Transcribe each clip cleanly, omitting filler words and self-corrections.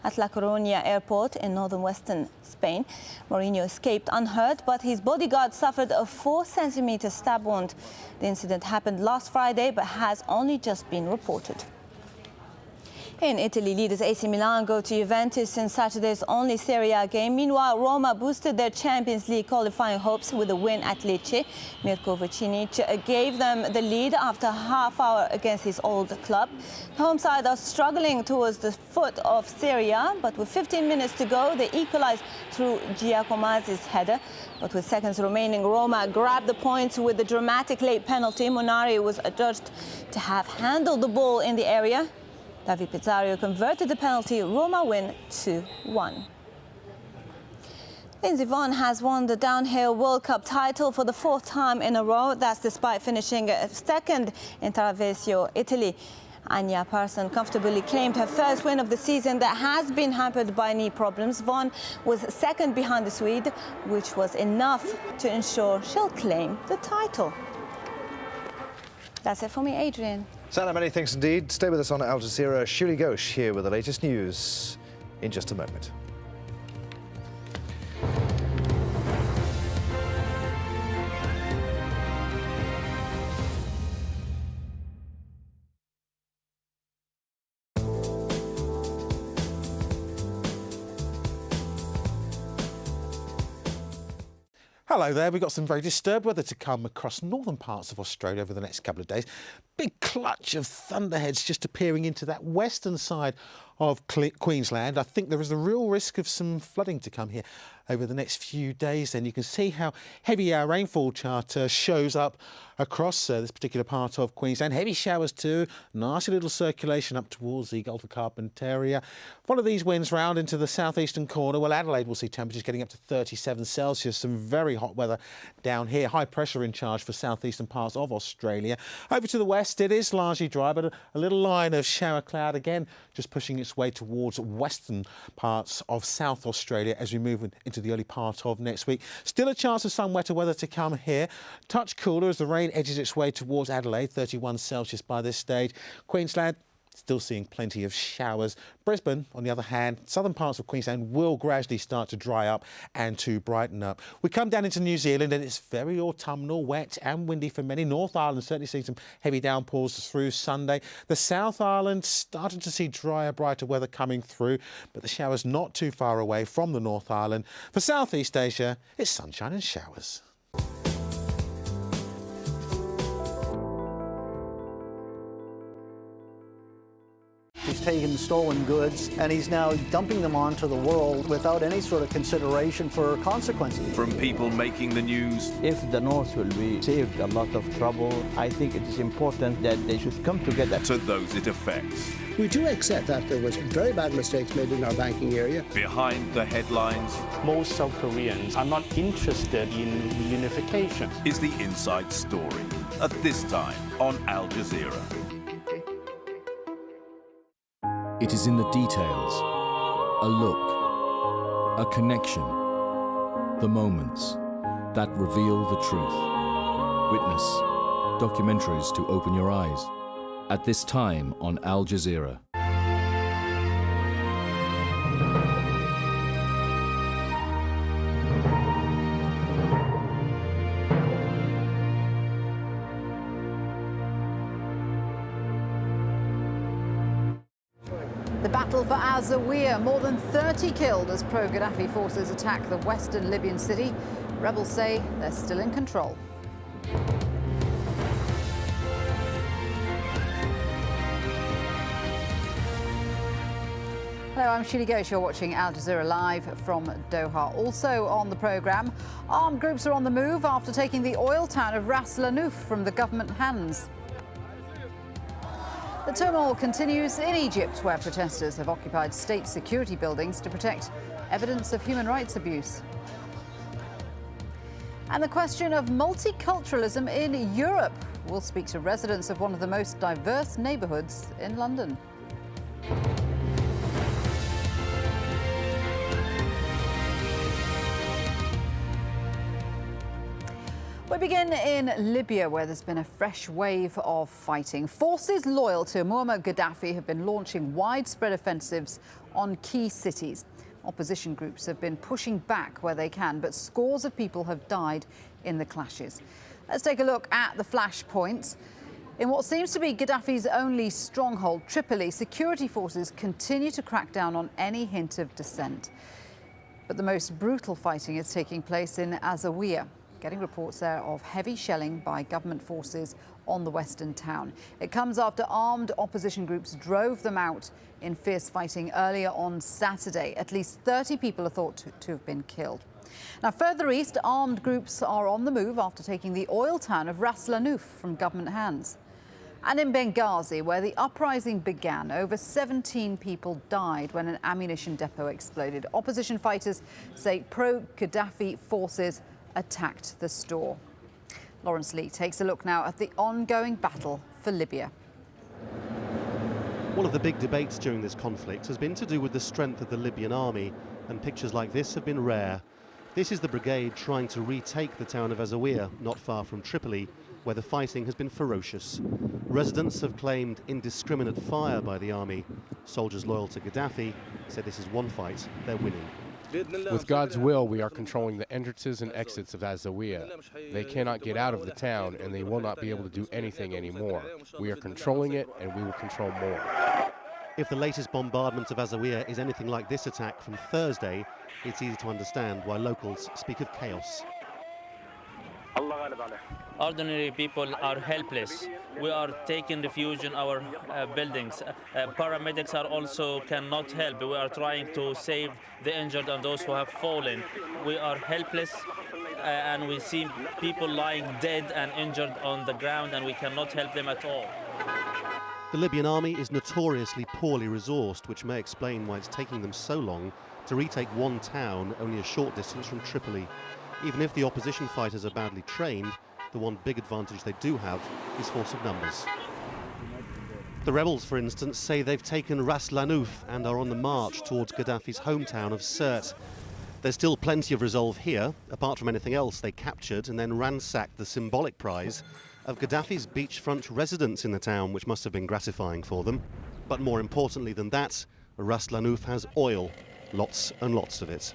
at La Coruña airport in northern-western Spain. Mourinho escaped unhurt, but his bodyguard suffered a 4-centimeter stab wound. The incident happened last Friday, but has only just been reported. In Italy, leaders AC Milan go to Juventus in Saturday's only Serie A game. Meanwhile, Roma boosted their Champions League qualifying hopes with a win at Lecce. Mirko Vucinic gave them the lead after a half hour against his old club. The home side are struggling towards the foot of Serie A, but with 15 minutes to go, they equalized through Giacomazzi's header. But with seconds remaining, Roma grabbed the points with the dramatic late penalty. Munari was adjudged to have handled the ball in the area. David Pizarro converted the penalty. Roma win 2-1. Lindsey Vonn has won the downhill World Cup title for the 4th time in a row. That's despite finishing second in Travesio, Italy. Anya Parson comfortably claimed her first win of the season that has been hampered by knee problems. Vonn was second behind the Swede, which was enough to ensure she'll claim the title. That's it for me, Adrian. Sana, many thanks indeed. Stay with us on Al Jazeera. Shuli Ghosh here with the latest news in just a moment. Hello there, we've got some very disturbed weather to come across northern parts of Australia over the next couple of days. Big clutch of thunderheads just appearing into that western side of Queensland. I think there is a real risk of some flooding to come here over the next few days. Then you can see how heavy our rainfall chart shows up across this particular part of Queensland. Heavy showers too, nasty little circulation up towards the Gulf of Carpentaria. Follow these winds round into the southeastern corner. Well, Adelaide will see temperatures getting up to 37 Celsius. Some very hot weather down here. High pressure in charge for southeastern parts of Australia. Over to the west, it is largely dry, but a little line of shower cloud again just pushing its way towards western parts of South Australia as we move into the early part of next week. Still a chance of some wetter weather to come here. Touch cooler as the rain edges its way towards Adelaide, 31 Celsius by this stage. Queensland still seeing plenty of showers. Brisbane, on the other hand, southern parts of Queensland will gradually start to dry up and to brighten up. We come down into New Zealand and it's very autumnal, wet and windy for many. North Island certainly seeing some heavy downpours through Sunday. The South Island starting to see drier, brighter weather coming through, but the showers not too far away from the North Island. For Southeast Asia, it's sunshine and showers. He's taken stolen goods and he's now dumping them onto the world without any sort of consideration for consequences. From people making the news. If the North will be saved a lot of trouble, I think it is important that they should come together. To those it affects. We do accept that there was very bad mistakes made in our banking area. Behind the headlines. Most South Koreans are not interested in unification. Is the inside story. At this time on Al Jazeera. It is in the details, a look, a connection, the moments that reveal the truth. Witness documentaries to open your eyes. At this time on Al Jazeera. The battle for AlJazeera, more than 30 killed as pro-Gaddafi forces attack the western Libyan city. Rebels say they're still in control. Hello, I'm Shuli Ghosh. You're watching Al Jazeera live from Doha. Also on the programme, armed groups are on the move after taking the oil town of Ras Lanuf from the government hands. The turmoil continues in Egypt, where protesters have occupied state security buildings to protect evidence of human rights abuse. And the question of multiculturalism in Europe. We'll speak to residents of one of the most diverse neighbourhoods in London. We begin in Libya, where there's been a fresh wave of fighting. Forces loyal to Muammar Gaddafi have been launching widespread offensives on key cities. Opposition groups have been pushing back where they can, but scores of people have died in the clashes. Let's take a look at the flashpoints. In what seems to be Gaddafi's only stronghold, Tripoli, security forces continue to crack down on any hint of dissent. But the most brutal fighting is taking place in AlJazeera. Getting reports there of heavy shelling by government forces on the western town. It comes after armed opposition groups drove them out in fierce fighting earlier on Saturday. At least 30 people are thought to have been killed. Now, further east, armed groups are on the move after taking the oil town of Ras Lanuf from government hands. And in Benghazi, where the uprising began, over 17 people died when an ammunition depot exploded. Opposition fighters say pro-Gaddafi forces attacked the store. Lawrence Lee takes a look now at the ongoing battle for Libya. One of the big debates during this conflict has been to do with the strength of the Libyan army, and pictures like this have been rare. This is the brigade trying to retake the town of AlJazeera, not far from Tripoli, where the fighting has been ferocious. Residents have claimed indiscriminate fire by the army. Soldiers loyal to Gaddafi said this is one fight they're winning. With God's will, we are controlling the entrances and exits of AlJazeera. They cannot get out of the town, and they will not be able to do anything anymore. We are controlling it, and we will control more. If the latest bombardment of AlJazeera is anything like this attack from Thursday, it's easy to understand why locals speak of chaos. Ordinary people are helpless. We are taking refuge in our buildings. Paramedics are also cannot help. We are trying to save the injured and those who have fallen. We are helpless and we see people lying dead and injured on the ground, and we cannot help them at all. The Libyan army is notoriously poorly resourced, which may explain why it's taking them so long to retake one town only a short distance from Tripoli. Even if the opposition fighters are badly trained, the one big advantage they do have is force of numbers. The rebels, for instance, say they've taken Ras Lanuf and are on the march towards Gaddafi's hometown of Sirte. There's still plenty of resolve here, apart from anything else they captured and then ransacked the symbolic prize of Gaddafi's beachfront residence in the town, which must have been gratifying for them. But more importantly than that, Ras Lanuf has oil, lots and lots of it.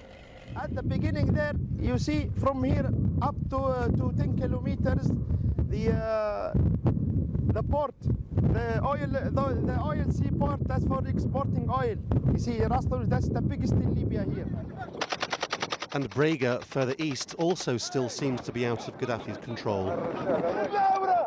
At the beginning there, you see from here up to 10 kilometers, the port, the oil seaport, that's for exporting oil. You see, Ras Lanuf, that's the biggest in Libya here. And Brega, further east, also still seems to be out of Gaddafi's control.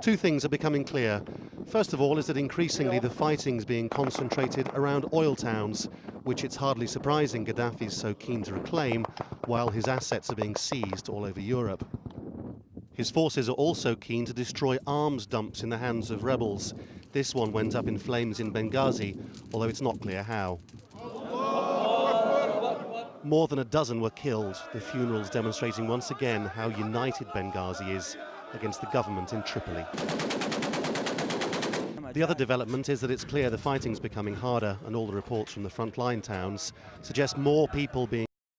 Two things are becoming clear. First of all is that increasingly the fighting's being concentrated around oil towns, which it's hardly surprising Gaddafi's so keen to reclaim, while his assets are being seized all over Europe. His forces are also keen to destroy arms dumps in the hands of rebels. This one went up in flames in Benghazi, although it's not clear how. More than a dozen were killed, the funerals demonstrating once again how united Benghazi is against the government in Tripoli. The other development is that it's clear the fighting's becoming harder, and all the reports from the frontline towns suggest more people being